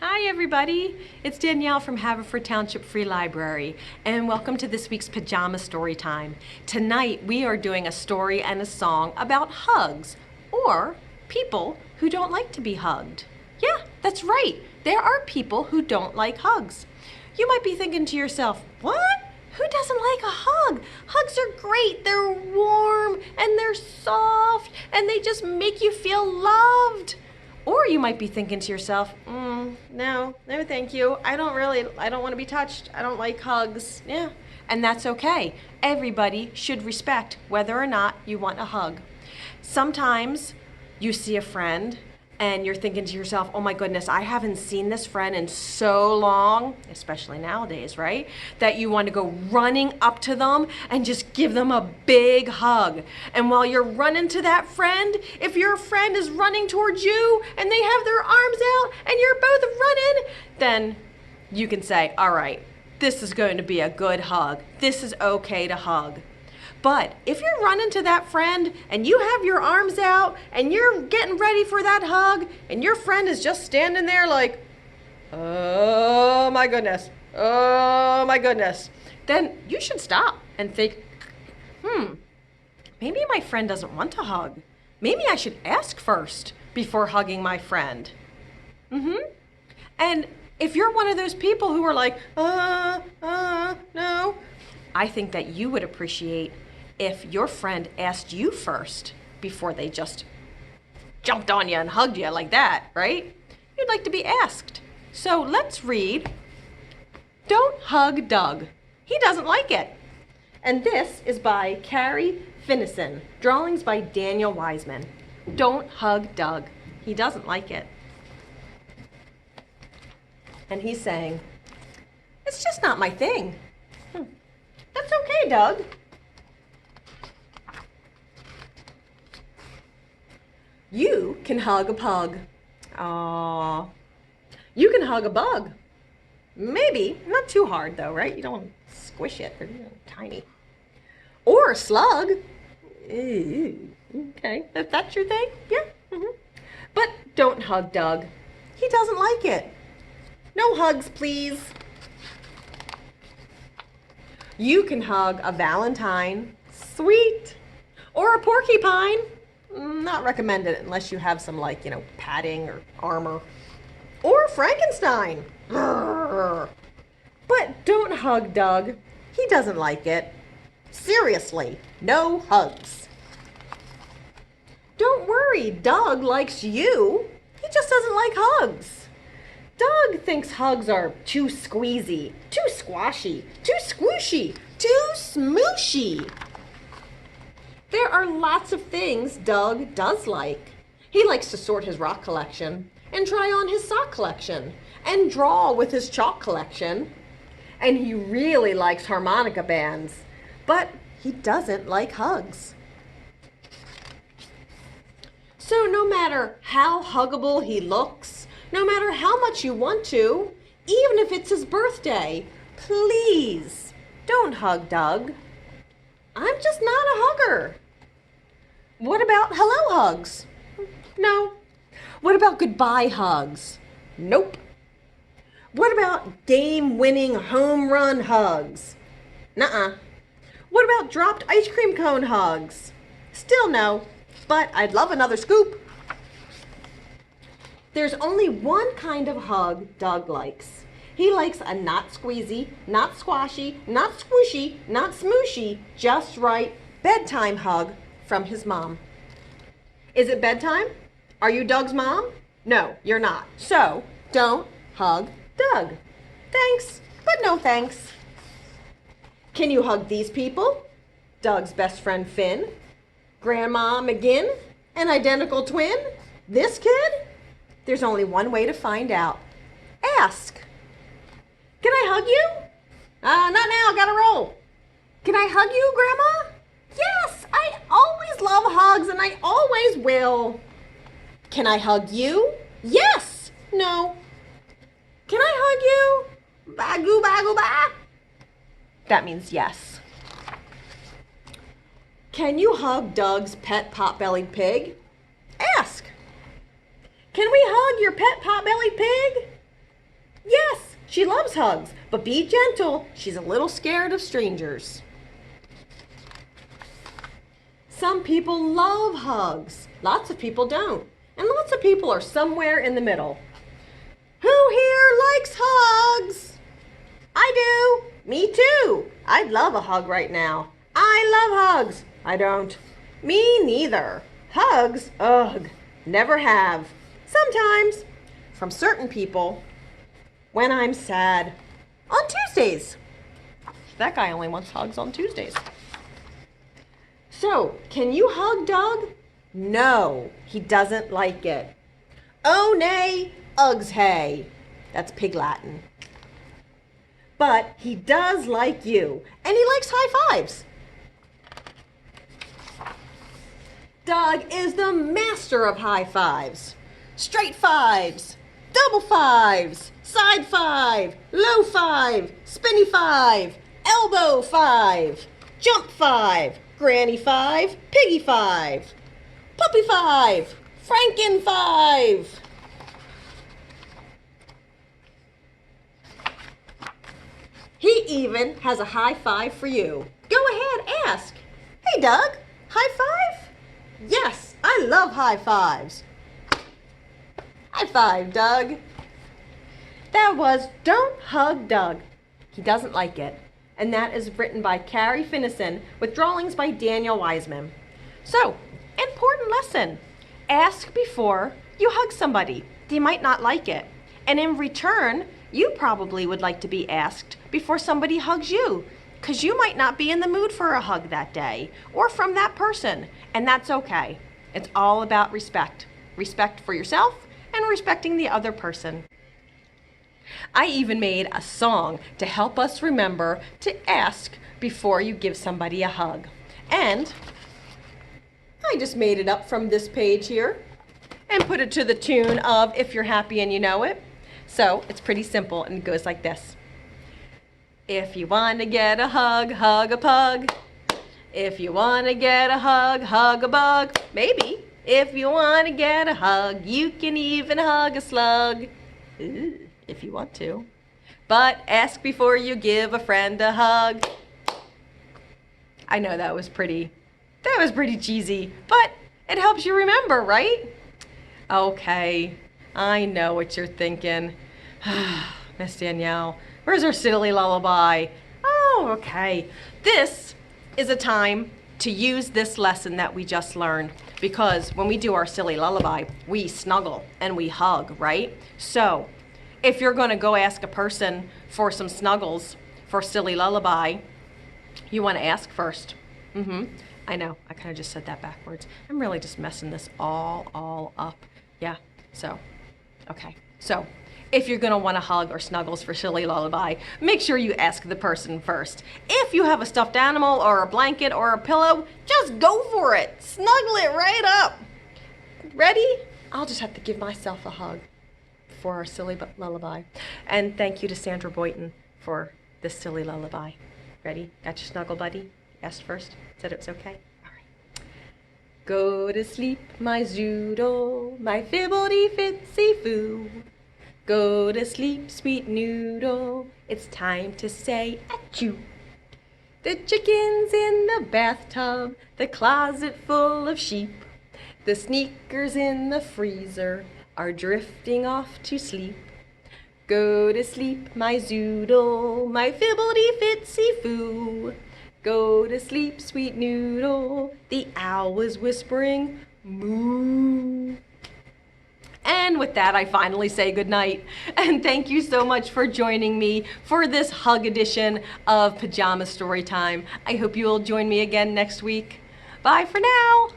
Hi everybody, it's Danielle from Haverford Township Free Library and welcome to this week's Pajama Storytime. Tonight we are doing a story and a song about hugs or people who don't like to be hugged. Yeah, that's right, there are people who don't like hugs. You might be thinking to yourself, what? Who doesn't like a hug? Hugs are great, they're warm and they're soft and they just make you feel loved. Or you might be thinking to yourself, no, thank you. I don't want to be touched. I don't like hugs. Yeah, and that's okay. Everybody should respect whether or not you want a hug. Sometimes you see a friend and you're thinking to yourself, oh my goodness, I haven't seen this friend in so long, especially nowadays, right? That you want to go running up to them and just give them a big hug. And while you're running to that friend, if your friend is running towards you and they have their arms out and you're both running, then you can say, all right, this is going to be a good hug. This is okay to hug. But if you're running to that friend and you have your arms out and you're getting ready for that hug and your friend is just standing there like, oh my goodness, then you should stop and think, maybe my friend doesn't want a hug. Maybe I should ask first before hugging my friend. And if you're one of those people who are like, no, I think that you would appreciate if your friend asked you first before they just jumped on you and hugged you like that, right? You'd like to be asked. So let's read Don't Hug Doug. He doesn't like it. And this is by Carrie Finnison. Drawings by Danielle Wiseman. Don't hug Doug. He doesn't like it. And he's saying, it's just not my thing. That's okay, Doug. You can hug a pug. Aww. You can hug a bug. Maybe, not too hard though, right? You don't want to squish it, they're tiny. Or a slug. Ew. Okay, if that's your thing, yeah. But don't hug Doug. He doesn't like it. No hugs, please. You can hug a valentine. Sweet. Or a porcupine. Not recommended unless you have some padding or armor. Or Frankenstein. But don't hug Doug. He doesn't like it. Seriously, no hugs. Don't worry, Doug likes you. He just doesn't like hugs. Doug thinks hugs are too squeezy, too squashy, too squishy, too smooshy. There are lots of things Doug does like. He likes to sort his rock collection and try on his sock collection and draw with his chalk collection. And he really likes harmonica bands, but he doesn't like hugs. So no matter how huggable he looks, no matter how much you want to, even if it's his birthday, please don't hug Doug. I'm just not a hugger. What about hello hugs? No. What about goodbye hugs? Nope. What about game-winning home run hugs? Nuh-uh. What about dropped ice cream cone hugs? Still no, but I'd love another scoop. There's only one kind of hug Doug likes. He likes a not squeezy, not squashy, not squishy, not smooshy, just right bedtime hug from his mom. Is it bedtime? Are you Doug's mom? No, you're not. So, don't hug Doug. Thanks, but no thanks. Can you hug these people? Doug's best friend Finn, Grandma McGinn, an identical twin, this kid? There's only one way to find out. Ask. Can I hug you? Not now, gotta roll. Can I hug you, Grandma? Yes, I always love hugs and I always will. Can I hug you? Yes. No. Can I hug you? Bagoo, bagoo, ba. That means yes. Can you hug Doug's pet pot-bellied pig? Ask. Can we hug your pet pot-bellied pig? She loves hugs, but be gentle. She's a little scared of strangers. Some people love hugs. Lots of people don't. And lots of people are somewhere in the middle. Who here likes hugs? I do. Me too. I'd love a hug right now. I love hugs. I don't. Me neither. Hugs? Ugh. Never have. Sometimes. From certain people. When I'm sad. On Tuesdays. That guy only wants hugs on Tuesdays. So, can you hug Doug? No, he doesn't like it. Oh nay, ugs hey. That's pig Latin. But he does like you, and he likes high fives. Doug is the master of high fives. Straight fives, double fives, side five, low five, spinny five, elbow five, jump five, granny five, piggy five, puppy five, Franken five. He even has a high five for you. Go ahead, ask. Hey, Doug, high five? Yes, I love high fives. High five, Doug. That was Don't Hug Doug. He doesn't like it. And that is written by Carrie Finnison with drawings by Danielle Wiseman. So, important lesson. Ask before you hug somebody. They might not like it. And in return, you probably would like to be asked before somebody hugs you, because you might not be in the mood for a hug that day or from that person, and that's okay. It's all about respect. Respect for yourself and respecting the other person. I even made a song to help us remember to ask before you give somebody a hug. And I just made it up from this page here and put it to the tune of If You're Happy and You Know It. So it's pretty simple and it goes like this. If you want to get a hug, hug a pug. If you want to get a hug, hug a bug. Maybe if you want to get a hug, you can even hug a slug. Ooh, if you want to. But ask before you give a friend a hug. I know that was pretty cheesy, but it helps you remember, right? Okay, I know what you're thinking. Miss Danielle, where's our silly lullaby? Oh, okay. This is a time to use this lesson that we just learned, because when we do our silly lullaby, we snuggle and we hug, right? So if you're going to go ask a person for some snuggles for silly lullaby, you want to ask first. I know, I kind of just said that backwards. I'm really just messing this all up. Yeah, so, okay. So, if you're gonna want to hug or snuggles for silly lullaby, make sure you ask the person first. If you have a stuffed animal or a blanket or a pillow, just go for it. Snuggle it right up. Ready? I'll just have to give myself a hug for our silly lullaby. And thank you to Sandra Boynton for this silly lullaby. Ready? Got your snuggle buddy? Asked first, said it was okay? All right. Go to sleep, my zoodle, my fibbledy-fitsy-foo. Go to sleep, sweet noodle, it's time to say achoo. The chicken's in the bathtub, the closet full of sheep. The sneakers in the freezer are drifting off to sleep. Go to sleep, my zoodle, my fibbledy-fitsy-foo. Go to sleep, sweet noodle, the owl was whispering moo. And with that, I finally say goodnight. And thank you so much for joining me for this hug edition of Pajama Storytime. I hope you will join me again next week. Bye for now.